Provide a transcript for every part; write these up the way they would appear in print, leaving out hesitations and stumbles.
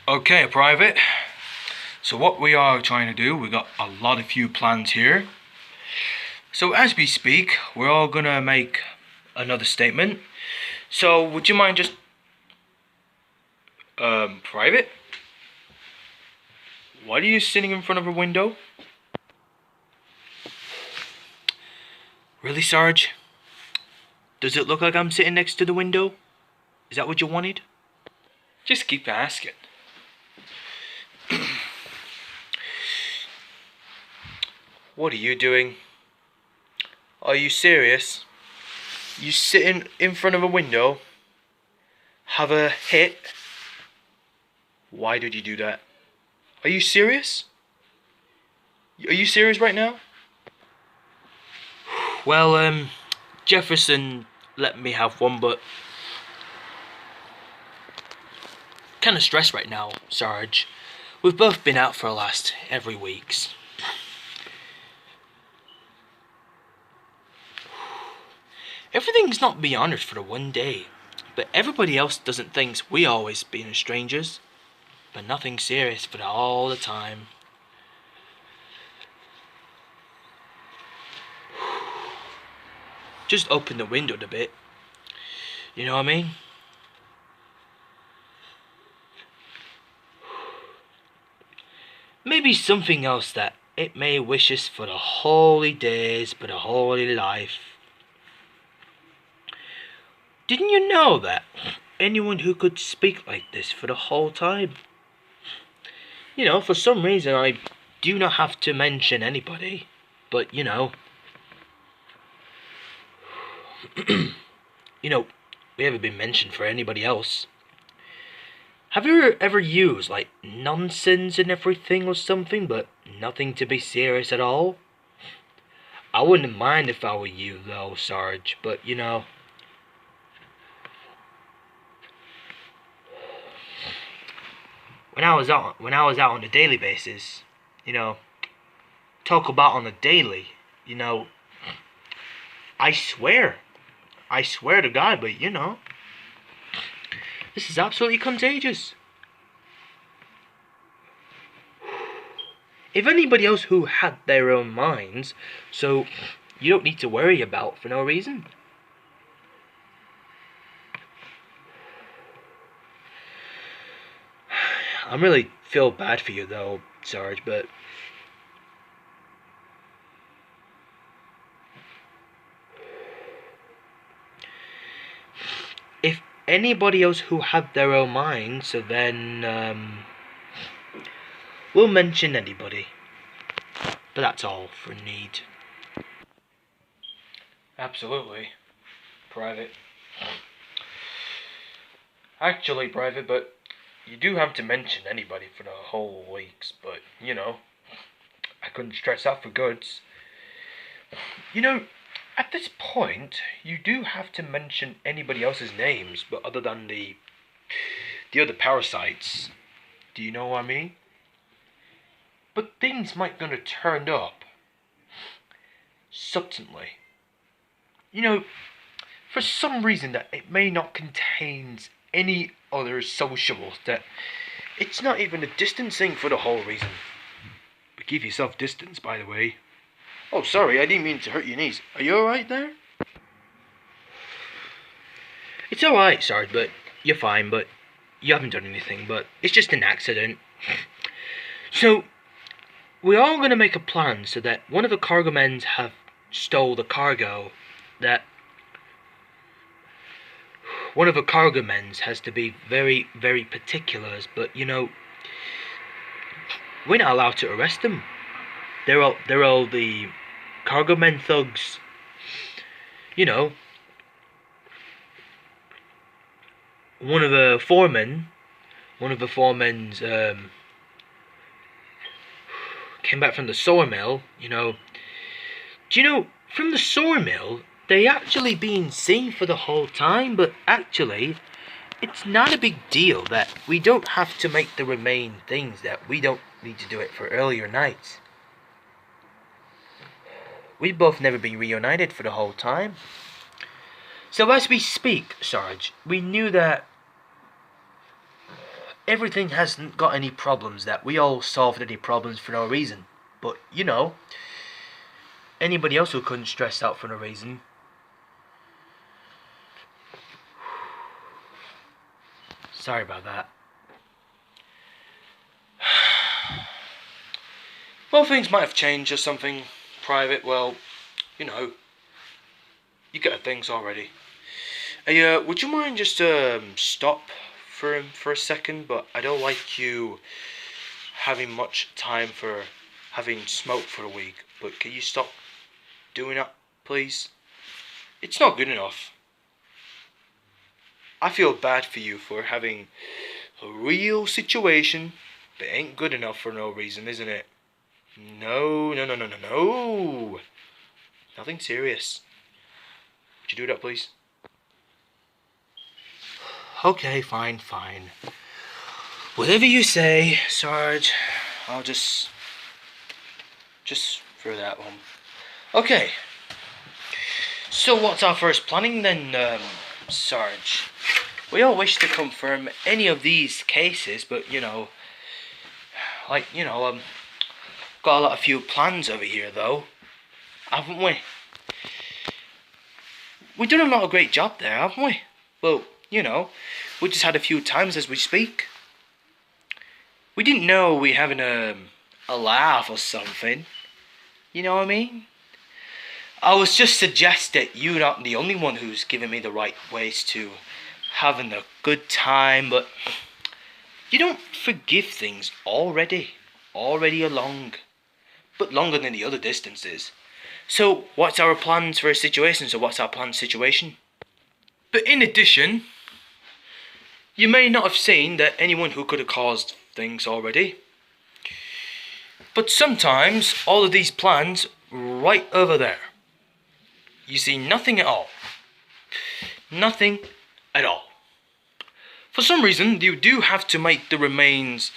Okay, Private. So what we are trying to do, we got a lot of few plans here. So as we speak, we're all gonna make another statement. So would you mind just, Private? Why are you sitting in front of a window? Really, Sarge? Does it look like I'm sitting next to the window? Is that what you wanted? Just keep asking. What are you doing? Are you serious? You sitting in front of a window? Have a hit? Why did you do that? Are you serious? Are you serious right now? Well, Jefferson let me have one, but kind of stressed right now, Sarge. We've both been out for the last every weeks. Everything's not be honoured for the one day, but everybody else doesn't think we always being strangers. But nothing serious for all the time. Just open the window a bit. You know what I mean? Maybe something else that it may wish us for the holy days, but the holy life. Didn't you know that anyone who could speak like this for the whole time? You know, for some reason I do not have to mention anybody, but you know, we haven't been mentioned for anybody else. Have you ever used like nonsense and everything or something, but nothing to be serious at all? I wouldn't mind if I were you though, Sarge, but you know. When I was out on a daily basis, you know, talk about on a daily, you know, I swear to God, but you know, this is absolutely contagious. If anybody else who had their own minds, so you don't need to worry about for no reason. I really feel bad for you though, Sarge, but if anybody else who had their own minds, so then we'll mention anybody. But that's all for need. Absolutely, Private. Actually, Private, but you do have to mention anybody for the whole weeks, but you know, I couldn't stress out for goods. You know, at this point, you do have to mention anybody else's names, but other than the other parasites. Do you know what I mean? But things might gonna turn up subtly. You know, for some reason that it may not contain any other sociables, that it's not even a distancing for the whole reason. But give yourself distance, by the way. Oh, sorry, I didn't mean to hurt your knees. Are you alright there? It's alright, Sarge, but you're fine, but you haven't done anything, but it's just an accident. So, we're all gonna make a plan so that one of the cargo men have stole the cargo, that one of the cargo men has to be very, very particular, but you know, we're not allowed to arrest them. They're all the cargo men thugs. You know, one of the foremen's came back from the sawmill. You know, do you know from the sawmill they actually been seen for the whole time, but actually it's not a big deal that we don't have to make the remain things, that we don't need to do it for earlier nights. We've both never been reunited for the whole time. So as we speak, Sarge, we knew that everything hasn't got any problems, that we all solved any problems for no reason. But, you know, anybody else who couldn't stress out for no reason. Sorry about that. Well, things might have changed or something. Private, well, you know, you get things already. Hey, would you mind just stop for a second? But I don't like you having much time for having smoked for a week. But can you stop doing that, please? It's not good enough. I feel bad for you for having a real situation that ain't good enough for no reason, isn't it? No, no, no, no, no, no. Nothing serious. Would you do that, please? Okay, fine, fine. Whatever you say, Sarge. I'll just throw that one. Okay. So what's our first planning then, Sarge? We all wish to confirm any of these cases, but you know, got a few plans over here though, haven't we? We've done a lot of great job there, haven't we? Well, you know, we just had a few times as we speak. We didn't know we having a laugh or something. You know what I mean? I was just suggesting you're not the only one who's giving me the right ways to having a good time, but you don't forgive things already along, but longer than the other distances. So what's our plans for a situation? So what's our planned situation? But in addition, you may not have seen that anyone who could have caused things already. But sometimes all of these plans right over there, you see nothing at all. Nothing at all. For some reason, you do have to make the remains.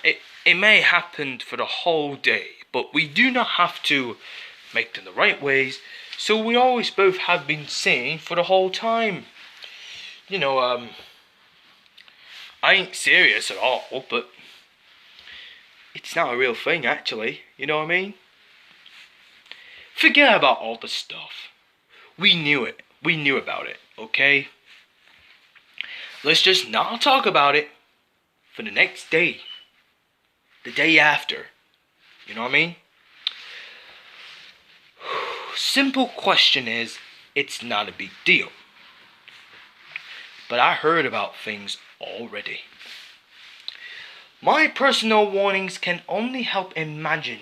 It may happen for the whole day, but we do not have to make them the right ways. So we always both have been saying for the whole time. You know, I ain't serious at all, but it's not a real thing actually. You know what I mean? Forget about all the stuff. We knew it. We knew about it, okay? Let's just not talk about it for the next day. The day after. You know what I mean? Simple question is, it's not a big deal. But I heard about things already. My personal warnings can only help imagine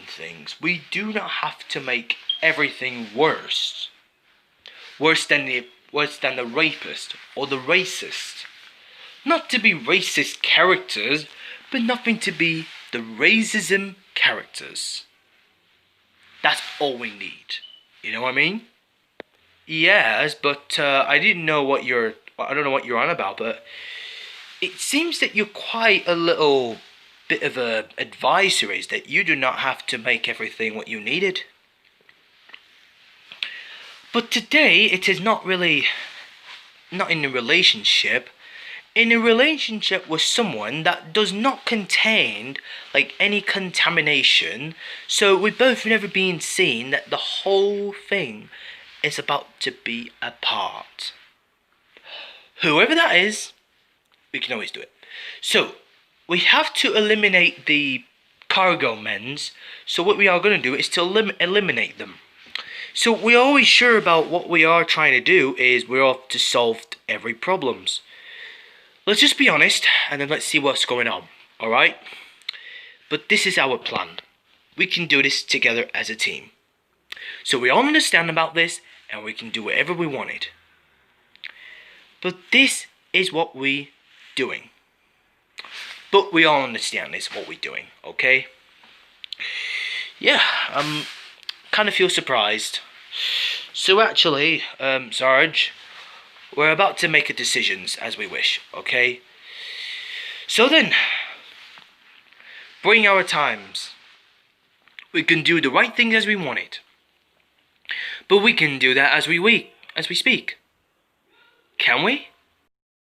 things. We do not have to make everything worse. Worse than the rapist or the racist. Not to be racist characters, but nothing to be the racism characters. That's all we need. You know what I mean? Yes, but I don't know what you're on about, but it seems that you're quite a little bit of a advisories that you do not have to make everything what you needed. But today it is not in a relationship. In a relationship with someone that does not contain like any contamination, so we've both never been seen that the whole thing is about to be apart. Whoever that is, we can always do it. So we have to eliminate the cargo men's. So what we are going to do is to eliminate them. So we're always sure about what we are trying to do is we're off to solve every problems. Let's just be honest and then let's see what's going on. Alright? But this is our plan. We can do this together as a team. So we all understand about this and we can do whatever we wanted. But this is what we doing. But we all understand this what we doing, okay? Yeah, kind of feel surprised. So actually, Sarge, we're about to make a decisions as we wish, okay? So then, bring our times. We can do the right things as we want it. But we can do that as we speak. Can we?